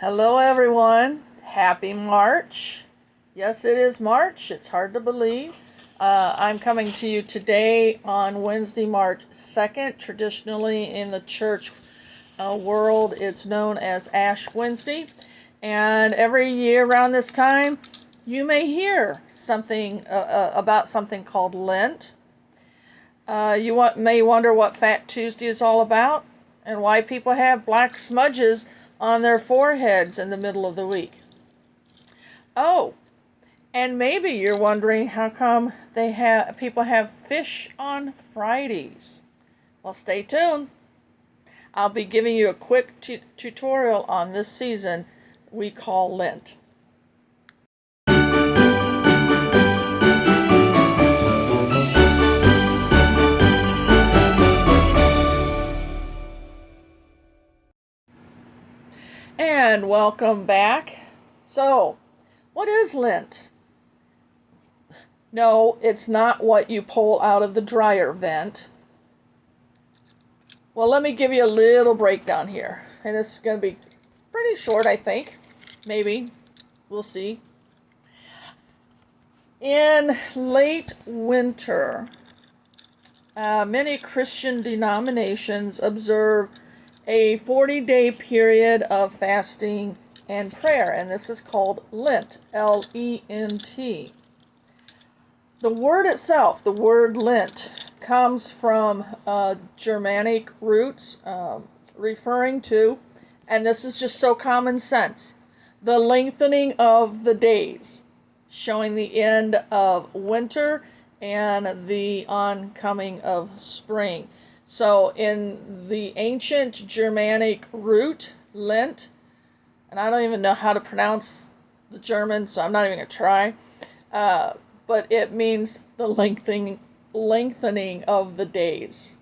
Hello, everyone. Happy March. Yes, it is March. It's hard to believe. I'm coming to you today on Wednesday, March 2nd. Traditionally, in the church world, it's known as Ash Wednesday. And every year around this time, you may hear something about something called Lent. You may wonder what Fat Tuesday is all about and why people have black smudges on their foreheads in the middle of the week. Oh, and maybe you're wondering how come people have fish on Fridays. Well, stay tuned. I'll be giving you a quick tutorial on this season we call Lent. And welcome back. So, what is Lent? No, it's not what you pull out of the dryer vent. Well, let me give you a little breakdown here. And it's going to be pretty short, I think. Maybe. We'll see. In late winter, many Christian denominations observe a 40-day period of fasting and prayer, and this is called Lent, L-E-N-T. The word itself, the word Lent, comes from Germanic roots, referring to, and this is just so common sense, the lengthening of the days, showing the end of winter and the oncoming of spring. So in the ancient Germanic root, Lent, and I don't even know how to pronounce the German, so I'm not even going to try, but it means the lengthening of the days.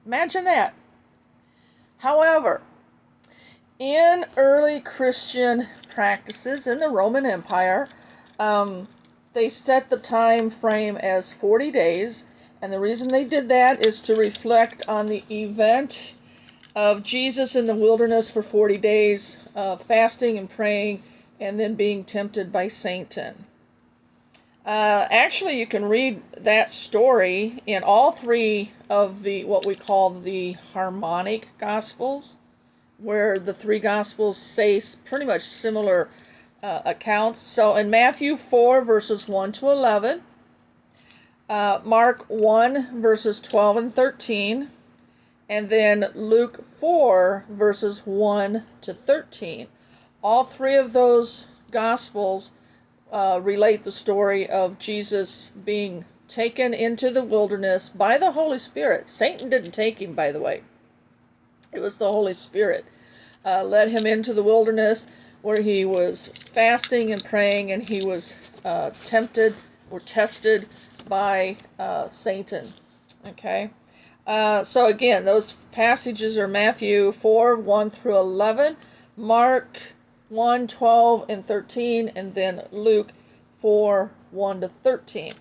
Imagine that. However, in early Christian practices in the Roman Empire, they set the time frame as 40 days. And the reason they did that is to reflect on the event of Jesus in the wilderness for 40 days, fasting and praying, and then being tempted by Satan. Actually, you can read that story in all three of what we call the Harmonic Gospels, where the three Gospels say pretty much similar accounts. So in Matthew 4, verses 1 to 11, Mark 1, verses 12 and 13, and then Luke 4, verses 1 to 13. All three of those Gospels relate the story of Jesus being taken into the wilderness by the Holy Spirit. Satan didn't take him, by the way. It was the Holy Spirit. Led him into the wilderness where he was fasting and praying, and he was tempted or tested by Satan. Okay, so again, those passages are Matthew 4, 1 through 11, Mark 1, 12 and 13, and then Luke 4, 1 to 13.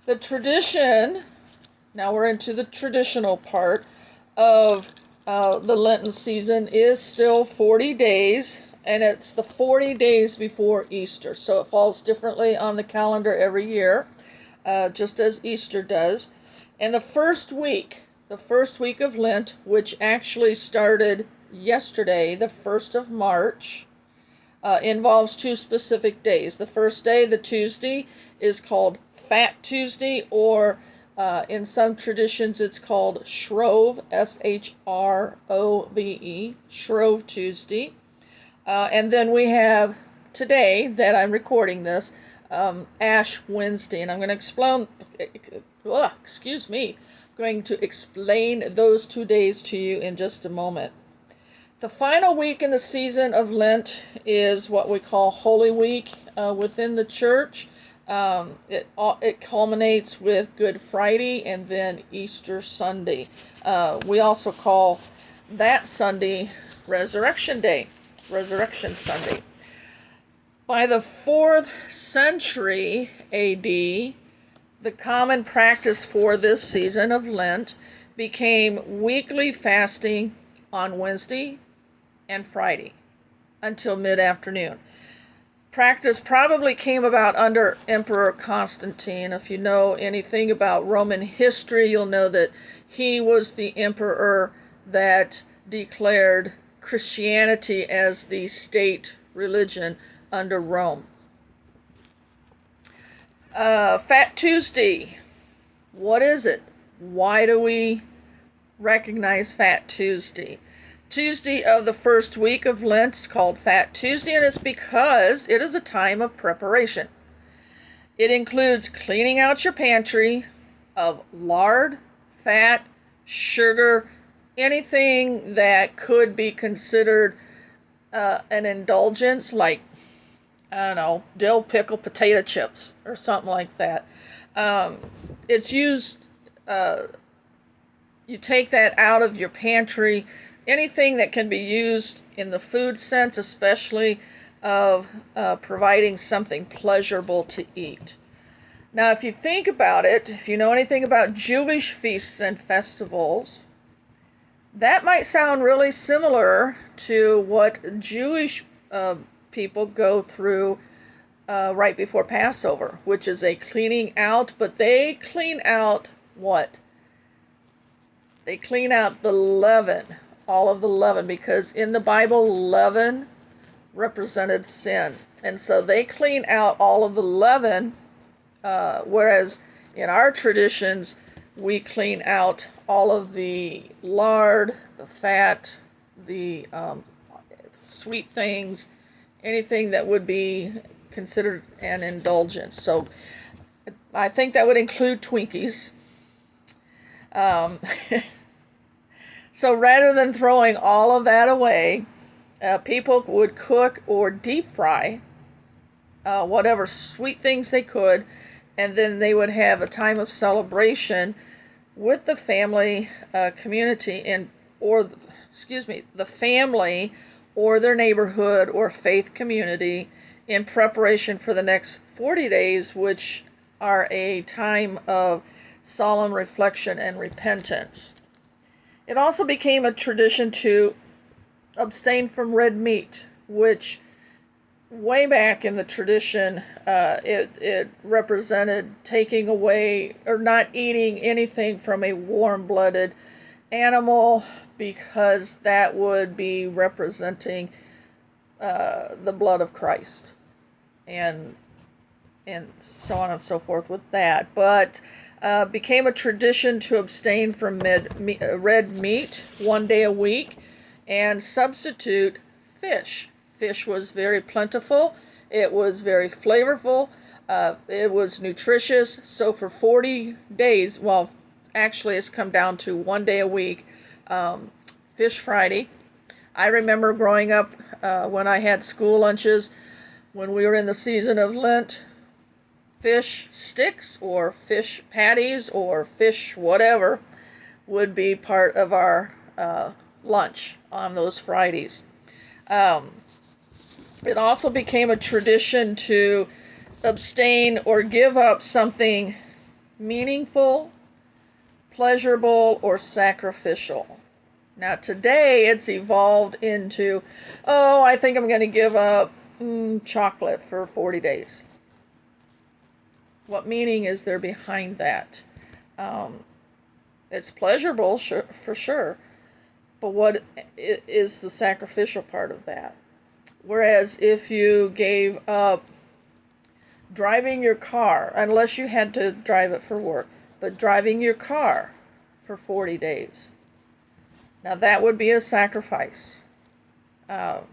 The tradition, now we're into the traditional part of the Lenten season, is still 40 days, and it's the 40 days before Easter, so it falls differently on the calendar every year, just as Easter does. And the first week of Lent, which actually started yesterday, the 1st of March, involves two specific days. The first day, the Tuesday, is called Fat Tuesday, or in some traditions it's called Shrove, S-H-R-O-V-E, Shrove Tuesday. And then we have today, that I'm recording this, Ash Wednesday, and I'm going to explain those 2 days to you in just a moment. The final week in the season of Lent is what we call Holy Week within the church. It culminates with Good Friday and then Easter Sunday. We also call that Sunday Resurrection Sunday. By the 4th century A.D., the common practice for this season of Lent became weekly fasting on Wednesday, and Friday until mid-afternoon. Practice probably came about under Emperor Constantine. If you know anything about Roman history, you'll know that he was the emperor that declared Christianity as the state religion under Rome. Fat Tuesday. What is it? Why do we recognize Fat Tuesday? Tuesday of the first week of Lent is called Fat Tuesday, and it's because it is a time of preparation. It includes cleaning out your pantry of lard, fat, sugar, anything that could be considered an indulgence, like, I don't know, dill pickle potato chips or something like that. It's used, you take that out of your pantry. Anything that can be used in the food sense, especially of providing something pleasurable to eat. Now, if you think about it, if you know anything about Jewish feasts and festivals, that might sound really similar to what Jewish people go through right before Passover, which is a cleaning out, but they clean out what? They clean out the leaven. All of the leaven, because in the Bible, leaven represented sin. And so they clean out all of the leaven, whereas in our traditions, we clean out all of the lard, the fat, the sweet things, anything that would be considered an indulgence. So I think that would include Twinkies. So rather than throwing all of that away, people would cook or deep fry whatever sweet things they could, and then they would have a time of celebration with the family community the family or their neighborhood or faith community in preparation for the next 40 days, which are a time of solemn reflection and repentance. It also became a tradition to abstain from red meat, which way back in the tradition, it represented taking away or not eating anything from a warm-blooded animal, because that would be representing the blood of Christ, and so on and so forth with that. But became a tradition to abstain from red meat 1 day a week and substitute fish. Fish was very plentiful. It was very flavorful. It was nutritious. So for 40 days, well, actually it's come down to 1 day a week, Fish Friday. I remember growing up when I had school lunches, when we were in the season of Lent, fish sticks or fish patties or fish whatever would be part of our lunch on those Fridays. It also became a tradition to abstain or give up something meaningful, pleasurable, or sacrificial. Now today it's evolved into, I think I'm going to give up chocolate for 40 days. What meaning is there behind that? It's pleasurable, for sure, but what is the sacrificial part of that? Whereas if you gave up driving your car, unless you had to drive it for work, but driving your car for 40 days, now that would be a sacrifice. How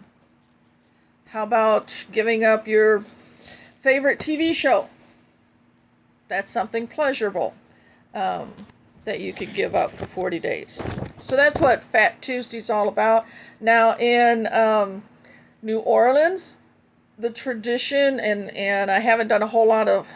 about giving up your favorite TV show? That's something pleasurable that you could give up for 40 days. So that's what Fat Tuesday's all about. Now in New Orleans, the tradition, and I haven't done a whole lot of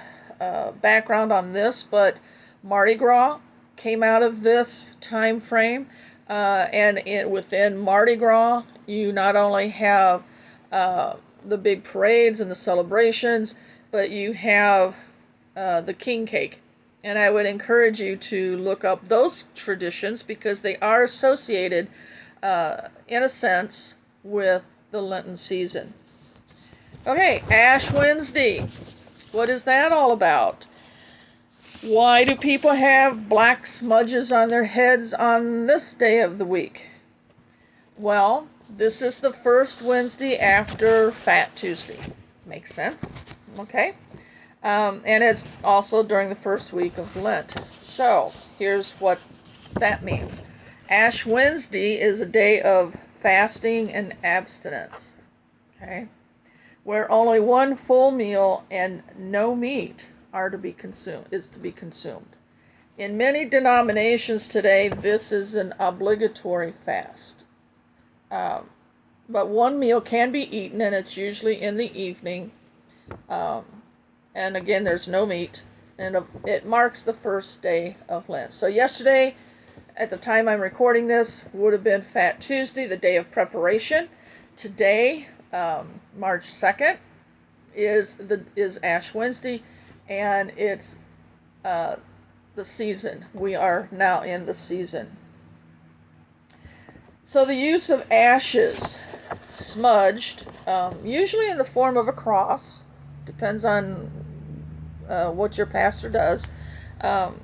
background on this, but Mardi Gras came out of this time frame, and within Mardi Gras, you not only have the big parades and the celebrations, but you have the king cake. And I would encourage you to look up those traditions, because they are associated, in a sense, with the Lenten season. Okay, Ash Wednesday. What is that all about? Why do people have black smudges on their heads on this day of the week? Well, this is the first Wednesday after Fat Tuesday. Makes sense? Okay. And it's also during the first week of Lent. So, here's what that means. Ash Wednesday is a day of fasting and abstinence. Okay? Where only one full meal and no meat is to be consumed. In many denominations today, this is an obligatory fast. But one meal can be eaten, and it's usually in the evening. And again, there's no meat, and it marks the first day of Lent. So yesterday, at the time I'm recording this, would have been Fat Tuesday, the day of preparation. Today, March 2nd, is Ash Wednesday, and it's the season. We are now in the season. So the use of ashes, smudged, usually in the form of a cross, depends on what your pastor does, and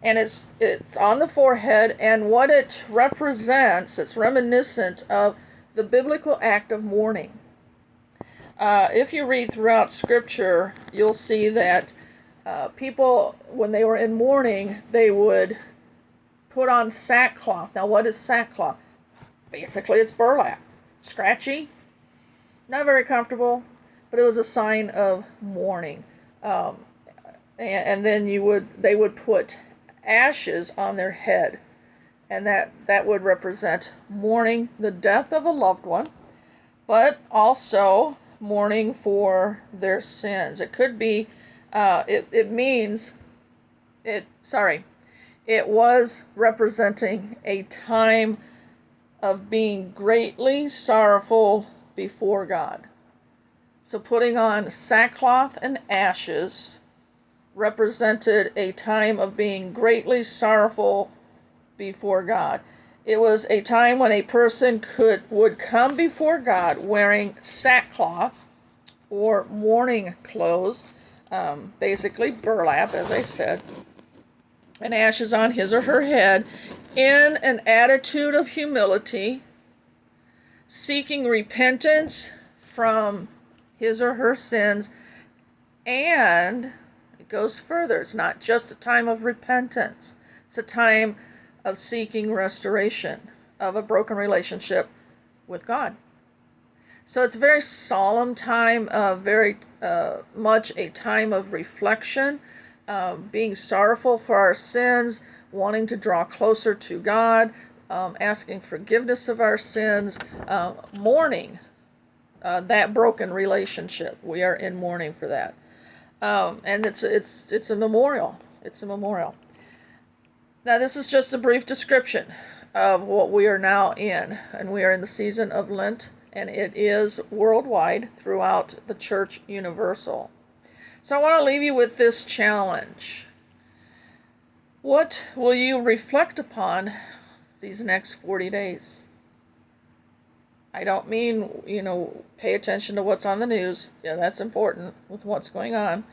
it's on the forehead, and what it represents, it's reminiscent of the biblical act of mourning. If you read throughout Scripture, you'll see that people, when they were in mourning, they would put on sackcloth. Now, what is sackcloth? Basically, it's burlap. Scratchy, not very comfortable, but it was a sign of mourning. And then they would put ashes on their head, and that would represent mourning the death of a loved one, but also mourning for their sins. It could be, it was representing a time of being greatly sorrowful before God. So putting on sackcloth and ashes represented a time of being greatly sorrowful before God. It was a time when a person would come before God wearing sackcloth or mourning clothes, basically burlap, as I said, and ashes on his or her head, in an attitude of humility, seeking repentance from his or her sins, and it goes further. It's not just a time of repentance. It's a time of seeking restoration of a broken relationship with God. So it's a very solemn time, very much a time of reflection, being sorrowful for our sins, wanting to draw closer to God, asking forgiveness of our sins, mourning that broken relationship. We are in mourning for that, and it's a memorial. It's a memorial. Now, this is just a brief description of what we are now in, and we are in the season of Lent, and it is worldwide throughout the Church Universal. So I want to leave you with this challenge. What will you reflect upon these next 40 days? I don't mean, pay attention to what's on the news. Yeah, that's important with what's going on.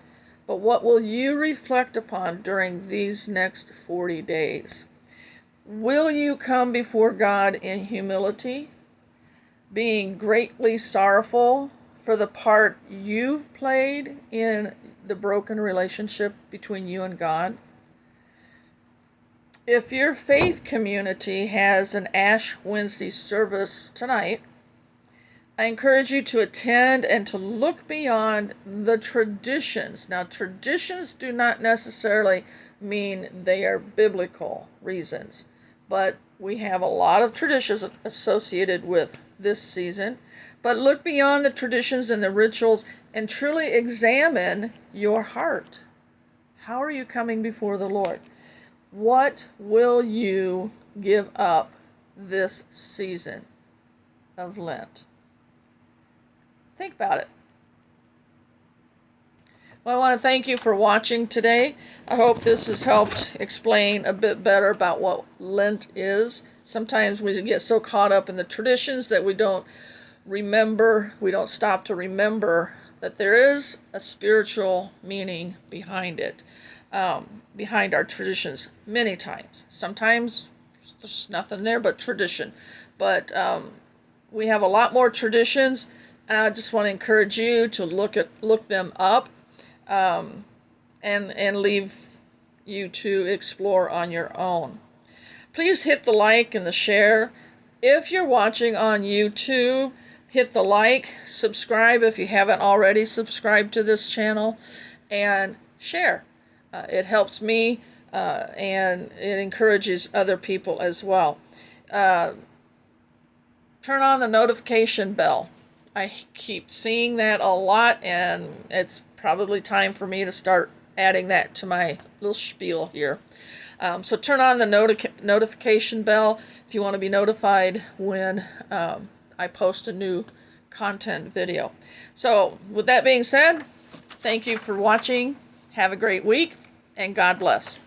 But what will you reflect upon during these next 40 days? Will you come before God in humility, being greatly sorrowful for the part you've played in the broken relationship between you and God? If your faith community has an Ash Wednesday service tonight, I encourage you to attend and to look beyond the traditions. Now, traditions do not necessarily mean they are biblical reasons, but we have a lot of traditions associated with this season. But look beyond the traditions and the rituals and truly examine your heart. How are you coming before the Lord? What will you give up this season of Lent? Think about it. Well, I want to thank you for watching today. I hope this has helped explain a bit better about what Lent is. Sometimes we get so caught up in the traditions that we don't stop to remember that there is a spiritual meaning behind it, behind our traditions many times. Sometimes there's nothing there but tradition. But we have a lot more traditions, and I just want to encourage you to look them up, and leave you to explore on your own. Please hit the like and the share. If you're watching on YouTube, hit the like, subscribe if you haven't already subscribed to this channel, and share. It helps me, and it encourages other people as well. Turn on the notification bell. I keep seeing that a lot, and it's probably time for me to start adding that to my little spiel here. So turn on the notification bell if you want to be notified when I post a new content video. So with that being said, thank you for watching. Have a great week, and God bless.